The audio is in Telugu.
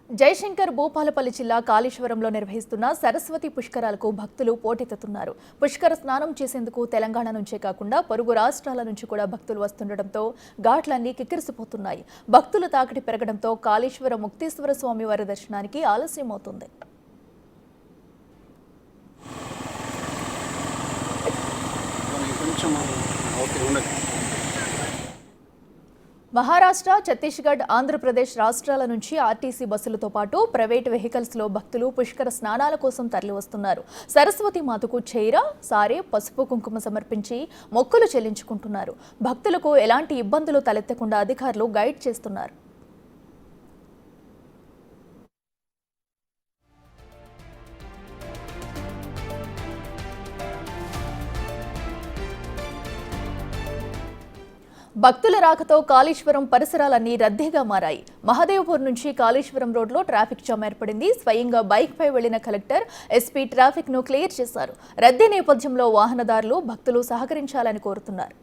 జయశంకర్ భూపాలపల్లి జిల్లా కాళేశ్వరంలో నిర్వహిస్తున్న సరస్వతి పుష్కరాలకు భక్తులు పోటెత్తుతున్నారు. పుష్కర స్నానం చేసేందుకు తెలంగాణ నుంచే కాకుండా పొరుగు రాష్ట్రాల నుంచి కూడా భక్తులు వస్తుండటంతో ఘాట్లన్నీ కిక్కిరిసిపోతున్నాయి. భక్తుల తాకిడి పెరగడంతో కాళేశ్వర ముక్తేశ్వర స్వామి వారి దర్శనానికి ఆలస్యమవుతుంది. మహారాష్ట్ర, ఛత్తీస్గఢ్, ఆంధ్రప్రదేశ్ రాష్ట్రాల నుంచి ఆర్టీసీ బస్సులతో పాటు ప్రైవేట్ వెహికల్స్లో భక్తులు పుష్కర స్నానాల కోసం తరలివస్తున్నారు. సరస్వతి మాతకు చైర, సారే, పసుపు కుంకుమ సమర్పించి మొక్కులు చెల్లించుకుంటున్నారు. భక్తులకు ఎలాంటి ఇబ్బందులు తలెత్తకుండా అధికారులు గైడ్ చేస్తున్నారు. భక్తుల రాకతో కాళేశ్వరం పరిసరాలన్నీ రద్దీగా మారాయి. మహదేవ్పూర్ నుంచి కాళేశ్వరం రోడ్లో ట్రాఫిక్ జామ్ ఏర్పడింది. స్వయంగా బైక్పై వెళ్లిన కలెక్టర్, ఎస్పీ ట్రాఫిక్ ను క్లియర్ చేశారు. రద్దీ నేపథ్యంలో వాహనదారులు, భక్తులు సహకరించాలని కోరుతున్నారు.